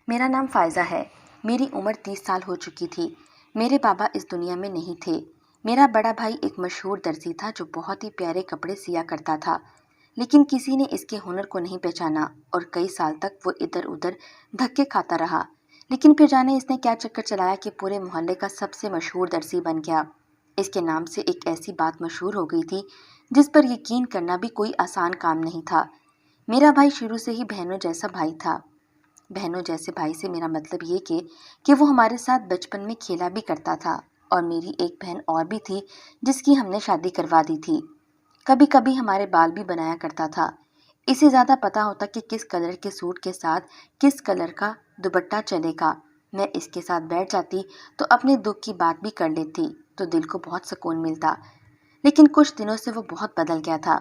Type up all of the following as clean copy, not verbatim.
میرا نام فائزہ ہے۔ میری عمر 30 سال ہو چکی تھی۔ میرے بابا اس دنیا میں نہیں تھے۔ میرا بڑا بھائی ایک مشہور درزی تھا جو بہت ہی پیارے کپڑے سیا کرتا تھا، لیکن کسی نے اس کے ہنر کو نہیں پہچانا اور کئی سال تک وہ ادھر ادھر دھکے کھاتا رہا۔ لیکن پھر جانے اس نے کیا چکر چلایا کہ پورے محلے کا سب سے مشہور درزی بن گیا۔ اس کے نام سے ایک ایسی بات مشہور ہو گئی تھی جس پر یقین کرنا بھی کوئی آسان کام نہیں تھا۔ میرا بھائی شروع سے ہی بہنوں جیسا بھائی تھا۔ بہنوں جیسے بھائی سے میرا مطلب یہ کہ وہ ہمارے ساتھ بچپن میں کھیلا بھی کرتا تھا، اور میری ایک بہن اور بھی تھی جس کی ہم نے شادی کروا دی تھی۔ کبھی کبھی ہمارے بال بھی بنایا کرتا تھا۔ اسے زیادہ پتا ہوتا کہ کس کلر کے سوٹ کے ساتھ کس کلر کا دوپٹہ چلے گا۔ میں اس کے ساتھ بیٹھ جاتی تو اپنے دکھ کی بات بھی کر لیتی تو دل کو بہت سکون ملتا۔ لیکن کچھ دنوں سے وہ بہت بدل گیا تھا۔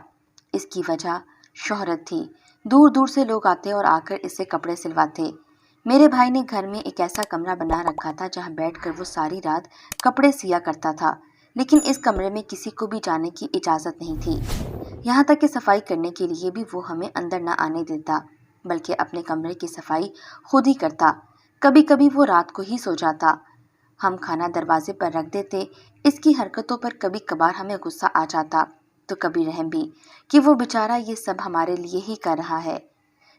اس کی وجہ شہرت تھی۔ دور دور سے لوگ آتے اور آ کر اس سے کپڑے سلواتے۔ میرے بھائی نے گھر میں ایک ایسا کمرہ بنا رکھا تھا جہاں بیٹھ کر وہ ساری رات کپڑے سیا کرتا تھا، لیکن اس کمرے میں کسی کو بھی جانے کی اجازت نہیں تھی۔ یہاں تک کہ صفائی کرنے کے لیے بھی وہ ہمیں اندر نہ آنے دیتا، بلکہ اپنے کمرے کی صفائی خود ہی کرتا۔ کبھی کبھی وہ رات کو ہی سو جاتا۔ ہم کھانا دروازے پر رکھ دیتے۔ اس کی حرکتوں پر کبھی کبھار ہمیں غصہ آ جاتا تو کبھی رحم بھی، کہ وہ بیچارہ یہ سب ہمارے لیے ہی کر رہا ہے۔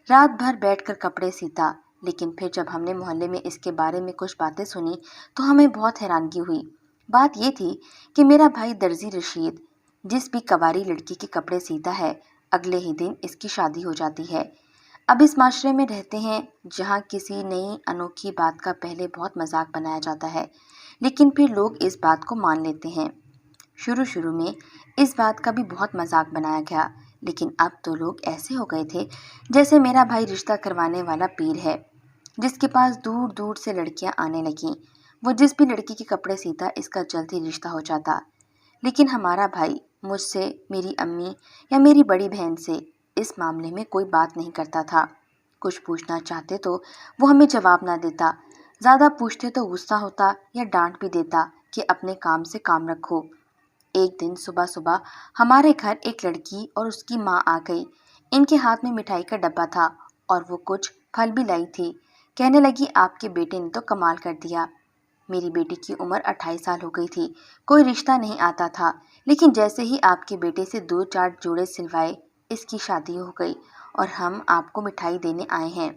رات بھر بیٹھ کر کپڑے سیتا، لیکن پھر جب ہم نے محلے میں اس کے بارے میں کچھ باتیں سنی تو ہمیں بہت حیرانگی ہوئی۔ بات یہ تھی کہ میرا بھائی درزی رشید جس بھی کنواری لڑکی کے کپڑے سیتا ہے، اگلے ہی دن اس کی شادی ہو جاتی ہے۔ اب اس معاشرے میں رہتے ہیں جہاں کسی نئی انوکھی بات کا پہلے بہت مذاق بنایا جاتا ہے، لیکن پھر لوگ اس بات کو مان لیتے ہیں۔ شروع میں اس بات کا بھی بہت مذاق بنایا گیا، لیکن اب تو لوگ ایسے ہو گئے تھے جیسے میرا بھائی رشتہ کروانے والا پیر ہے جس کے پاس دور دور سے لڑکیاں آنے لگیں۔ وہ جس بھی لڑکی کے کپڑے سیتا اس کا جلد ہی رشتہ ہو جاتا۔ لیکن ہمارا بھائی مجھ سے، میری امی یا میری بڑی بہن سے اس معاملے میں کوئی بات نہیں کرتا تھا۔ کچھ پوچھنا چاہتے تو وہ ہمیں جواب نہ دیتا، زیادہ پوچھتے تو غصہ ہوتا یا ڈانٹ بھی دیتا کہ اپنے کام سے کام رکھو۔ ایک دن صبح ہمارے گھر ایک لڑکی اور اس کی ماں آ گئی۔ ان کے ہاتھ میں مٹھائی کا ڈبہ تھا اور وہ کچھ پھل بھی لائی تھی۔ کہنے لگی آپ کے بیٹے نے تو کمال کر دیا۔ میری بیٹی کی عمر 28 سال ہو گئی تھی، کوئی رشتہ نہیں آتا تھا، لیکن جیسے ہی آپ کے بیٹے سے 2-4 جوڑے سلوائے اس کی شادی ہو گئی اور ہم آپ کو مٹھائی دینے آئے ہیں۔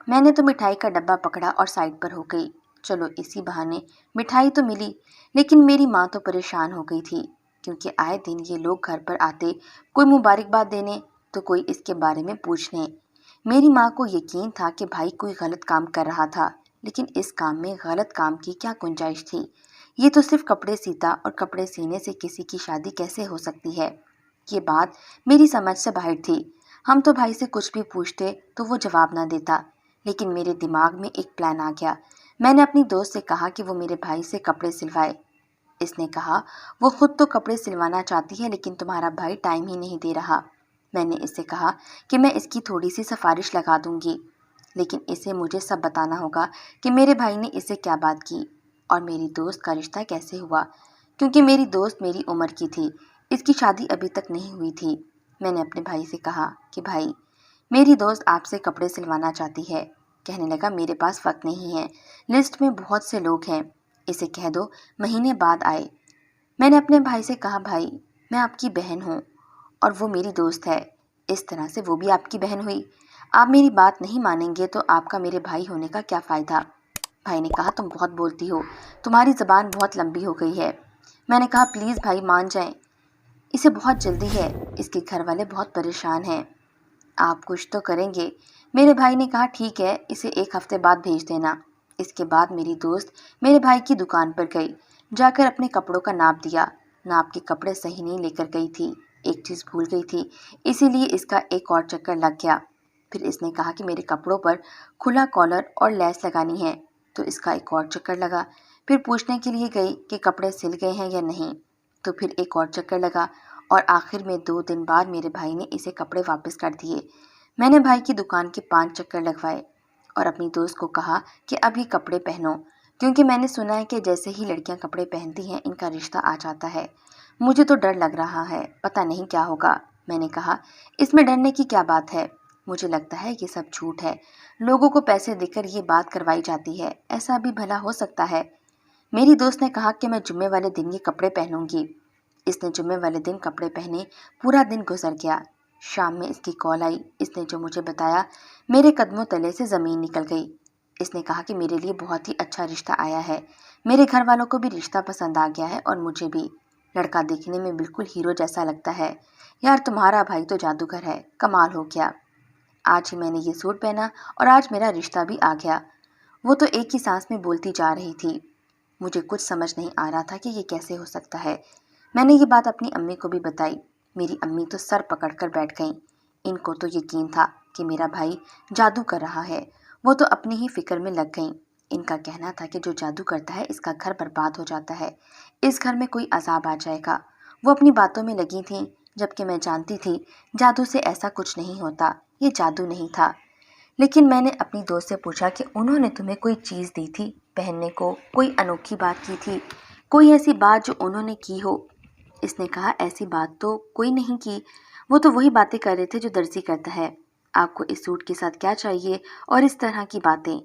میں نے تو مٹھائی کا ڈبہ پکڑا اور سائڈ پر ہو گئی۔ چلو اسی بہانے مٹھائی تو ملی، لیکن میری ماں تو پریشان ہو گئی تھی کیونکہ آئے دن یہ لوگ گھر پر آتے، کوئی مبارکباد دینے تو کوئی اس کے بارے میں پوچھنے۔ میری ماں کو یقین تھا کہ بھائی کوئی غلط کام کر رہا تھا، لیکن اس کام میں غلط کام کی کیا گنجائش تھی؟ یہ تو صرف کپڑے سیتا اور کپڑے سینے سے کسی کی شادی کیسے ہو سکتی ہے؟ یہ بات میری سمجھ سے باہر تھی۔ ہم تو بھائی سے کچھ بھی پوچھتے تو وہ جواب نہ دیتا، لیکن میرے دماغ میں ایک پلان آ گیا۔ میں نے اپنی دوست سے کہا کہ وہ میرے بھائی سے کپڑے سلوائے۔ اس نے کہا وہ خود تو کپڑے سلوانا چاہتی ہے لیکن تمہارا بھائی ٹائم ہی نہیں دے رہا۔ میں نے اس سے کہا کہ میں اس کی تھوڑی سی سفارش لگا دوں گی، لیکن اسے مجھے سب بتانا ہوگا کہ میرے بھائی نے اس سے کیا بات کی اور میری دوست کا رشتہ کیسے ہوا، کیونکہ میری دوست میری عمر کی تھی، اس کی شادی ابھی تک نہیں ہوئی تھی۔ میں نے اپنے بھائی سے کہا کہ بھائی میری دوست آپ سے کپڑے سلوانا چاہتی ہے۔ کہنے لگا میرے پاس وقت نہیں ہے، لسٹ میں بہت سے لوگ ہیں، اسے کہہ دو مہینے بعد آئے۔ میں نے اپنے بھائی سے کہا بھائی میں آپ کی بہن ہوں اور وہ میری دوست ہے، اس طرح سے وہ بھی آپ کی بہن ہوئی۔ آپ میری بات نہیں مانیں گے تو آپ کا میرے بھائی ہونے کا کیا فائدہ؟ بھائی نے کہا تم بہت بولتی ہو، تمہاری زبان بہت لمبی ہو گئی ہے۔ میں نے کہا پلیز بھائی مان جائیں، اسے بہت جلدی ہے، اس کے گھر والے بہت پریشان ہیں، آپ کچھ تو کریں گے۔ میرے بھائی نے کہا ٹھیک ہے، اسے 1 ہفتے بعد بھیج دینا۔ اس کے بعد میری دوست میرے بھائی کی دکان پر گئی، جا کر اپنے کپڑوں کا ناپ دیا۔ ناپ کے کپڑے صحیح نہیں لے کر گئی تھی، ایک چیز بھول گئی تھی، اسی لیے اس کا ایک اور چکر لگ گیا۔ پھر اس نے کہا کہ میرے کپڑوں پر کھلا کالر اور لیس لگانی ہے، تو اس کا ایک اور چکر لگا۔ پھر پوچھنے کے لیے گئی کہ کپڑے سل گئے ہیں یا نہیں، تو پھر ایک اور چکر لگا، اور آخر میں 2 دن بعد میرے بھائی نے اسے کپڑے واپس کر دیے۔ میں نے بھائی کی دکان کے 5 چکر لگوائے اور اپنی دوست کو کہا کہ اب یہ کپڑے پہنو، کیونکہ میں نے سنا ہے کہ جیسے ہی لڑکیاں کپڑے پہنتی ہیں ان کا رشتہ آ جاتا ہے۔ مجھے تو ڈر لگ رہا ہے، پتہ نہیں کیا ہوگا۔ میں نے کہا اس میں ڈرنے کی کیا بات ہے، مجھے لگتا ہے یہ سب جھوٹ ہے، لوگوں کو پیسے دے کر یہ بات کروائی جاتی ہے، ایسا بھی بھلا ہو سکتا ہے؟ میری دوست نے کہا کہ میں جمعے والے دن یہ کپڑے پہنوں گی۔ اس نے جمعے والے دن کپڑے پہنے، پورا دن گزر گیا۔ شام میں اس کی کال آئی۔ اس نے جو مجھے بتایا، میرے قدموں تلے سے زمین نکل گئی۔ اس نے کہا کہ میرے لیے بہت ہی اچھا رشتہ آیا ہے، میرے گھر والوں کو بھی رشتہ پسند آ گیا ہے اور مجھے بھی۔ لڑکا دیکھنے میں بالکل ہیرو جیسا لگتا ہے۔ یار تمہارا بھائی تو جادوگر ہے، کمال ہو گیا۔ آج ہی میں نے یہ سوٹ پہنا اور آج میرا رشتہ بھی آ گیا۔ وہ تو ایک ہی سانس میں بولتی جا رہی تھی۔ مجھے کچھ سمجھ نہیں آ رہا تھا کہ یہ کیسے ہو سکتا ہے۔ میں نے یہ بات اپنی امی کو بھی بتائی۔ میری امی تو سر پکڑ کر بیٹھ گئیں۔ ان کو تو یقین تھا کہ میرا بھائی جادو کر رہا ہے۔ وہ تو اپنی ہی فکر میں لگ گئیں۔ ان کا کہنا تھا کہ جو جادو کرتا ہے اس کا گھر برباد ہو جاتا ہے، اس گھر میں کوئی عذاب آ جائے گا۔ وہ اپنی باتوں میں لگی تھیں، جبکہ میں جانتی تھی جادو سے ایسا کچھ نہیں ہوتا، یہ جادو نہیں تھا۔ لیکن میں نے اپنی دوست سے پوچھا کہ انہوں نے تمہیں کوئی چیز دی تھی پہننے کو، کوئی انوکھی بات کی تھی، کوئی ایسی بات جو انہوں نے کی ہو؟ اس نے کہا ایسی بات تو کوئی نہیں کی، وہ تو وہی باتیں کر رہے تھے جو درزی کرتا ہے۔ آپ کو اس سوٹ کے ساتھ کیا چاہیے اور اس طرح کی باتیں۔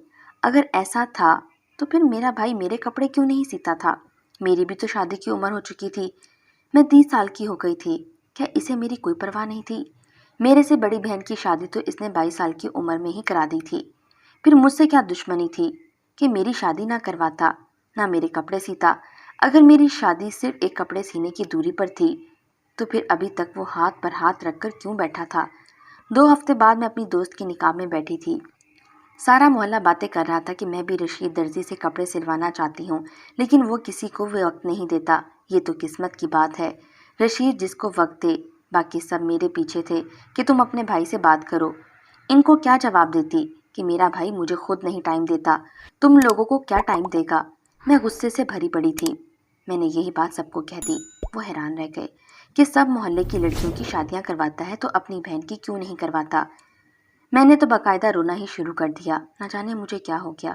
اگر ایسا تھا تو پھر میرا بھائی میرے کپڑے کیوں نہیں سیتا تھا؟ میری بھی تو شادی کی عمر ہو چکی تھی، میں 30 سال کی ہو گئی تھی، کیا اسے میری کوئی پرواہ نہیں تھی؟ میرے سے بڑی بہن کی شادی تو اس نے 22 سال کی عمر میں ہی کرا دی تھی۔ پھر مجھ سے کیا دشمنی تھی کہ میری شادی نہ کرواتا، نہ میرے کپڑے سیتا؟ اگر میری شادی صرف ایک کپڑے سینے کی دوری پر تھی تو پھر ابھی تک وہ ہاتھ پر ہاتھ رکھ کر کیوں بیٹھا تھا؟ 2 ہفتے بعد میں اپنی دوست کے نکاح میں بیٹھی تھی۔ سارا محلہ باتیں کر رہا تھا کہ میں بھی رشید درزی سے کپڑے سلوانا چاہتی ہوں، لیکن وہ کسی کو بھی وقت نہیں دیتا۔ یہ تو قسمت کی بات ہے، رشید جس کو وقت دے۔ باقی سب میرے پیچھے تھے کہ تم اپنے بھائی سے بات کرو۔ ان کو کیا جواب دیتی کہ میرا بھائی مجھے خود نہیں ٹائم دیتا، تم لوگوں کو کیا ٹائم دے گا؟ میں غصے سے بھری پڑی تھی۔ میں نے یہی بات سب کو کہہ دی۔ وہ حیران رہ گئے کہ سب محلے کی لڑکیوں کی شادیاں کرواتا ہے تو اپنی بہن کی کیوں نہیں کرواتا؟ میں نے تو باقاعدہ رونا ہی شروع کر دیا۔ نہ جانے مجھے کیا ہو گیا،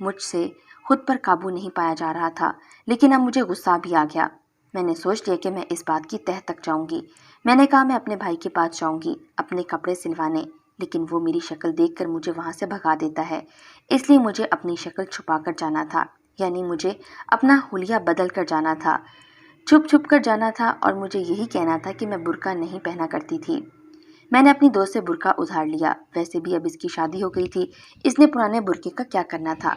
مجھ سے خود پر قابو نہیں پایا جا رہا تھا، لیکن اب مجھے غصہ بھی آ گیا۔ میں نے سوچ لیا کہ میں اس بات کی تہہ تک جاؤں گی۔ میں نے کہا میں اپنے بھائی کے پاس جاؤں گی اپنے کپڑے سلوانے، لیکن وہ میری شکل دیکھ کر مجھے وہاں سے بھگا دیتا ہے، اس لیے مجھے اپنی شکل چھپا کر جانا تھا، یعنی مجھے اپنا حلیہ بدل کر جانا تھا، چھپ چھپ کر جانا تھا، اور مجھے یہی کہنا تھا کہ میں برقع نہیں پہنا کرتی تھی۔ میں نے اپنی دوست سے برقع ادھار لیا، ویسے بھی اب اس کی شادی ہو گئی تھی، اس نے پرانے برقعے کا کیا کرنا تھا۔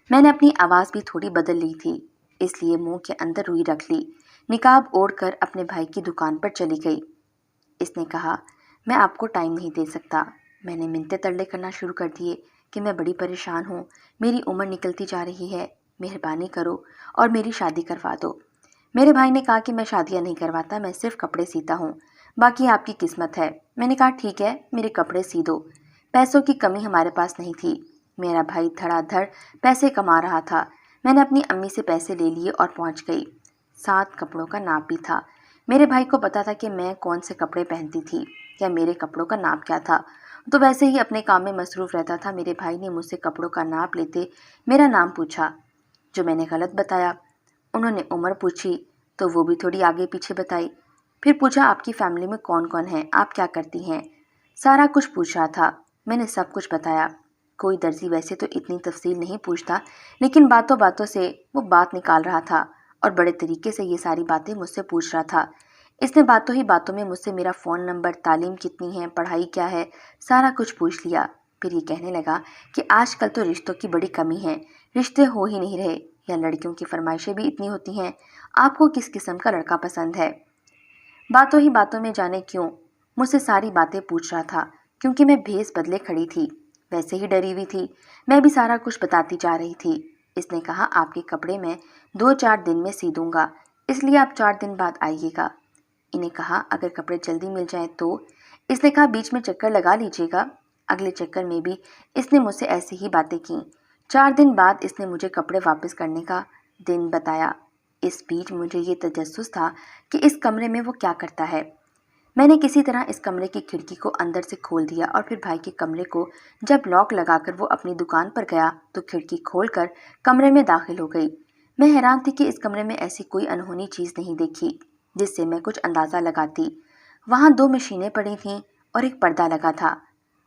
میں نے اپنی آواز بھی تھوڑی بدل لی تھی، اس لیے منہ کے اندر روئی رکھ لی، نقاب اوڑھ کر اپنے بھائی کی دکان پر چلی گئی۔ اس نے کہا میں آپ کو ٹائم نہیں دے سکتا۔ میں نے منتیں ترلے کرنا شروع کر دیے کہ میں بڑی پریشان ہوں، میری عمر نکلتی جا رہی ہے، مہربانی کرو اور میری شادی کروا دو۔ میرے بھائی نے کہا کہ میں شادیاں نہیں کرواتا، میں صرف کپڑے سیتا ہوں، باقی آپ کی قسمت ہے۔ میں نے کہا ٹھیک ہے، میرے کپڑے سی دو۔ پیسوں کی کمی ہمارے پاس نہیں تھی، میرا بھائی دھڑا دھڑ پیسے کما رہا تھا۔ میں نے اپنی امی سے پیسے لے لیے اور پہنچ گئی۔ 7 کپڑوں کا ناپ بھی تھا۔ میرے بھائی کو پتا تھا کہ میں کون سے کپڑے پہنتی تھی یا میرے کپڑوں کا ناپ کیا تھا، تو ویسے ہی اپنے کام میں مصروف رہتا تھا۔ میرے بھائی نے مجھ سے کپڑوں کا ناپ لیتے میرا نام پوچھا، جو میں نے غلط بتایا۔ انہوں نے عمر پوچھی تو وہ بھی تھوڑی آگے پیچھے بتائی۔ پھر پوچھا آپ کی فیملی میں کون کون ہیں، آپ کیا کرتی ہیں، سارا کچھ پوچھ رہا تھا۔ میں نے سب کچھ بتایا۔ کوئی درزی ویسے تو اتنی تفصیل نہیں پوچھتا، لیکن باتوں باتوں سے وہ بات نکال رہا تھا اور بڑے طریقے سے یہ ساری باتیں مجھ سے پوچھ رہا تھا۔ اس نے باتوں ہی باتوں میں مجھ سے میرا فون نمبر، تعلیم کتنی ہے، پڑھائی کیا ہے، سارا کچھ پوچھ لیا۔ پھر یہ کہنے لگا کہ آج کل تو رشتوں کی بڑی کمی ہے، رشتے ہو ہی نہیں رہے، یا لڑکیوں کی فرمائشیں بھی اتنی ہوتی ہیں، آپ کو کس قسم کا لڑکا پسند ہے؟ باتوں ہی باتوں میں جانے کیوں مجھ سے ساری باتیں پوچھ رہا تھا، کیونکہ میں بھیس بدلے کھڑی تھی، ویسے ہی ڈری ہوئی تھی۔ میں بھی سارا کچھ بتاتی جا رہی تھی۔ اس نے کہا آپ کے کپڑے میں 2-4 دن میں سی دوں گا، اس لیے آپ 4 دن بعد آئیے گا۔ انہیں کہا اگر کپڑے جلدی مل جائیں تو؟ اس نے کہا بیچ میں چکر لگا لیجیے گا۔ اگلے چکر میں بھی اس نے مجھ سے ایسی ہی باتیں کیں۔ 4 دن بعد اس نے مجھے کپڑے واپس کرنے کا دن بتایا۔ اس بیچ مجھے یہ تجسس تھا کہ اس کمرے میں وہ کیا کرتا ہے۔ میں نے کسی طرح اس کمرے کی کھڑکی کو اندر سے کھول دیا اور پھر بھائی کے کمرے کو جب لاک لگا کر وہ اپنی دکان پر گیا تو کھڑکی کھول کر کمرے میں داخل ہو گئی۔ میں حیران تھی کہ اس کمرے میں ایسی کوئی انہونی چیز نہیں دیکھی جس سے میں کچھ اندازہ لگاتی۔ وہاں 2 مشینیں پڑی تھیں اور ایک پردہ لگا تھا۔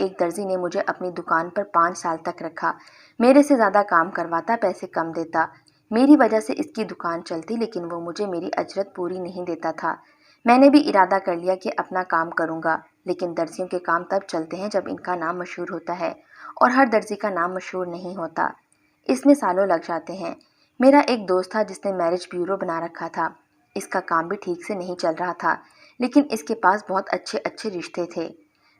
ایک درزی نے مجھے اپنی دکان پر 5 سال تک رکھا، میرے سے زیادہ کام کرواتا، پیسے کم دیتا، میری وجہ سے اس کی دکان چلتی، لیکن وہ مجھے میری اجرت پوری نہیں دیتا تھا۔ میں نے بھی ارادہ کر لیا کہ اپنا کام کروں گا، لیکن درزیوں کے کام تب چلتے ہیں جب ان کا نام مشہور ہوتا ہے، اور ہر درزی کا نام مشہور نہیں ہوتا، اس میں سالوں لگ جاتے ہیں۔ میرا ایک دوست تھا جس نے میرج بیورو بنا رکھا تھا، اس کا کام بھی ٹھیک سے نہیں چل رہا تھا، لیکن اس کے پاس بہت اچھے اچھے رشتے تھے۔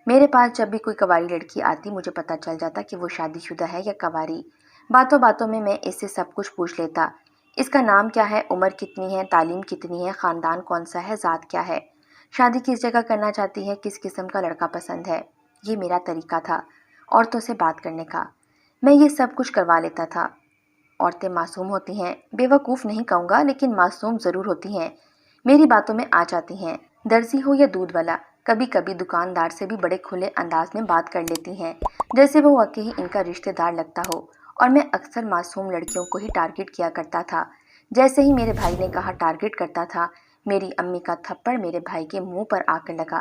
میرے پاس جب بھی کوئی کنواری لڑکی آتی مجھے پتہ چل جاتا کہ وہ شادی شدہ ہے یا کنواری۔ باتوں باتوں میں اس سے سب کچھ پوچھ لیتا، اس کا نام کیا ہے، عمر کتنی ہے، تعلیم کتنی ہے، خاندان کون سا ہے، ذات کیا ہے، شادی کس جگہ کرنا چاہتی ہے، کس قسم کا لڑکا پسند ہے۔ یہ میرا طریقہ تھا عورتوں سے بات کرنے کا، میں یہ سب کچھ کروا لیتا تھا۔ عورتیں معصوم ہوتی ہیں، بے وقوف نہیں کہوں گا، لیکن معصوم ضرور ہوتی ہیں، میری باتوں میں آ جاتی ہیں۔ درزی ہو یا دودھ والا، کبھی کبھی دکاندار سے بھی بڑے کھلے انداز میں بات کر لیتی ہیں، جیسے وہ واقعی ان کا رشتہ دار لگتا ہو، اور میں اکثر معصوم لڑکیوں کو ہی ٹارگٹ کیا کرتا تھا۔ جیسے ہی میرے بھائی نے کہا ٹارگٹ کرتا تھا، میری امی کا تھپڑ میرے بھائی کے منہ پر آ کر لگا،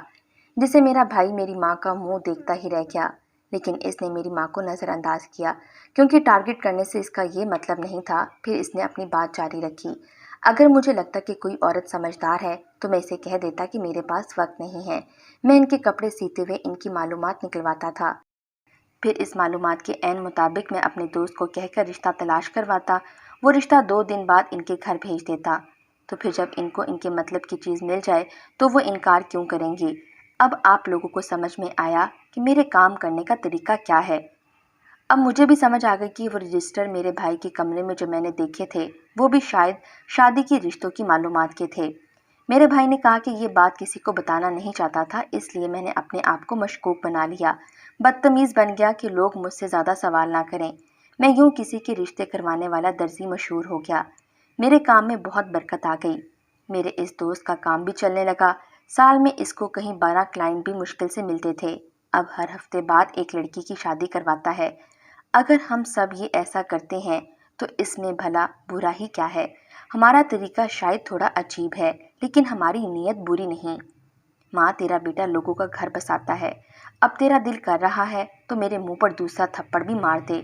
جسے میرا بھائی میری ماں کا منہ دیکھتا ہی رہ گیا۔ لیکن اس نے میری ماں کو نظر انداز کیا، کیونکہ ٹارگٹ کرنے سے اس کا یہ مطلب نہیں تھا۔ پھر اس نے اپنی بات جاری رکھی، اگر مجھے لگتا کہ کوئی عورت سمجھدار ہے تو میں اسے کہہ دیتا کہ میرے پاس وقت نہیں ہے، میں ان کے کپڑے سیتے ہوئے ان کی معلومات نکلواتا تھا، پھر اس معلومات کے عین مطابق میں اپنے دوست کو کہہ کر رشتہ تلاش کرواتا، وہ رشتہ 2 دن بعد ان کے گھر بھیج دیتا۔ تو پھر جب ان کو ان کے مطلب کی چیز مل جائے تو وہ انکار کیوں کریں گی؟ اب آپ لوگوں کو سمجھ میں آیا کہ میرے کام کرنے کا طریقہ کیا ہے۔ اب مجھے بھی سمجھ آ گئی کہ وہ رجسٹر میرے بھائی کے کمرے میں جو میں نے دیکھے تھے وہ بھی شاید شادی کی رشتوں کی معلومات کے تھے۔ میرے بھائی نے کہا کہ یہ بات کسی کو بتانا نہیں چاہتا تھا، اس لیے میں نے اپنے آپ کو مشکوک بنا لیا، بدتمیز بن گیا کہ لوگ مجھ سے زیادہ سوال نہ کریں۔ میں یوں کسی کے رشتے کروانے والا درزی مشہور ہو گیا، میرے کام میں بہت برکت آ گئی، میرے اس دوست کا کام بھی چلنے لگا، سال میں اس کو کہیں 12 کلائنٹ بھی مشکل سے ملتے تھے۔ اب ہر ہفتے بعد ایک لڑکی کی شادی کرواتا ہے۔ اگر ہم سب یہ ایسا کرتے ہیں تو اس میں بھلا برا ہی کیا ہے؟ ہمارا طریقہ شاید تھوڑا عجیب ہے، لیکن ہماری نیت بری نہیں۔ ماں، تیرا بیٹا لوگوں کا گھر بساتا ہے، اب تیرا دل کر رہا ہے تو میرے منہ پر دوسرا تھپڑ بھی مار دے۔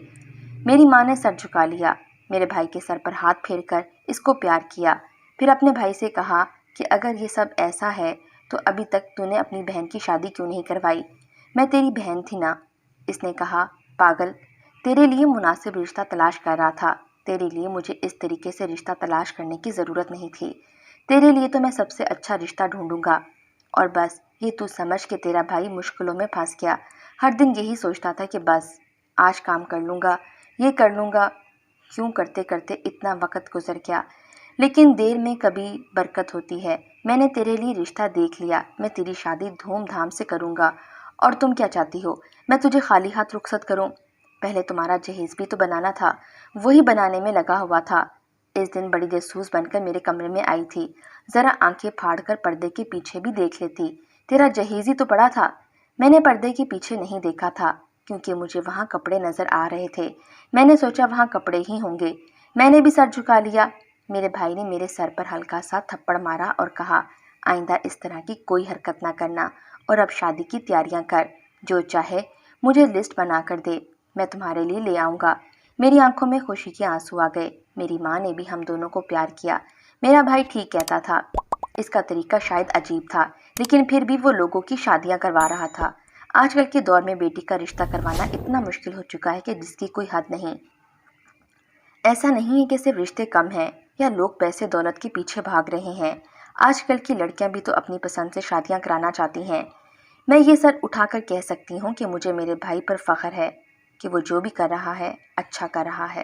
میری ماں نے سر جھکا لیا، میرے بھائی کے سر پر ہاتھ پھیر کر اس کو پیار کیا، پھر اپنے بھائی سے کہا کہ اگر یہ سب ایسا ہے تو ابھی تک تو نے اپنی بہن کی شادی کیوں نہیں کروائی؟ میں تیری بہن تھی نا؟ اس نے کہا، پاگل، تیرے لیے مناسب رشتہ تلاش کر رہا تھا، تیرے لیے مجھے اس طریقے سے رشتہ تلاش کرنے کی ضرورت نہیں تھی، تیرے لیے تو میں سب سے اچھا رشتہ ڈھونڈوں گا۔ اور بس یہ تو سمجھ کہ تیرا بھائی مشکلوں میں پھنس گیا، ہر دن یہی سوچتا تھا کہ بس آج کام کر لوں گا، یہ کر لوں گا، کیوں کرتے کرتے اتنا وقت گزر گیا۔ لیکن دیر میں کبھی برکت ہوتی ہے، میں نے تیرے لیے رشتہ دیکھ لیا، میں تیری شادی دھوم دھام سے کروں گا۔ اور تم کیا چاہتی ہو، میں تجھے خالی ہاتھ رخصت کروں؟ پہلے تمہارا جہیز بھی تو بنانا تھا، وہی بنانے میں لگا ہوا تھا۔ اس دن بڑی جاسوس بن کر میرے کمرے میں آئی تھی، ذرا آنکھیں پھاڑ کر پردے کے پیچھے بھی دیکھ لیتی، تیرا جہیز ہی تو پڑا تھا۔ میں نے پردے کے پیچھے نہیں دیکھا تھا کیونکہ مجھے وہاں کپڑے نظر آ رہے تھے، میں نے سوچا وہاں کپڑے ہی ہوں گے، میں نے بھی سر جھکا لیا۔ میرے بھائی نے میرے سر پر ہلکا سا تھپڑ مارا اور کہا، آئندہ اس طرح کی کوئی حرکت نہ کرنا، اور اب شادی کی تیاریاں کر، جو چاہے مجھے لسٹ بنا کر دے، میں تمہارے لیے لے آؤں گا۔ میری آنکھوں میں خوشی کے آنسو آ گئے، میری ماں نے بھی ہم دونوں کو پیار کیا۔ میرا بھائی ٹھیک کہتا تھا، اس کا طریقہ شاید عجیب تھا، لیکن پھر بھی وہ لوگوں کی شادیاں کروا رہا تھا۔ آج کل کے دور میں بیٹی کا رشتہ کروانا اتنا مشکل ہو چکا ہے کہ جس کی کوئی حد نہیں۔ ایسا نہیں ہے کہ صرف رشتے کم ہیں یا لوگ پیسے دولت کے پیچھے بھاگ رہے ہیں، آج کل کی لڑکیاں بھی تو اپنی پسند سے شادیاں کرانا چاہتی ہیں۔ میں یہ سر اٹھا کر کہہ سکتی ہوں کہ مجھے میرے بھائی پر فخر ہے کہ وہ جو بھی کر رہا ہے اچھا کر رہا ہے۔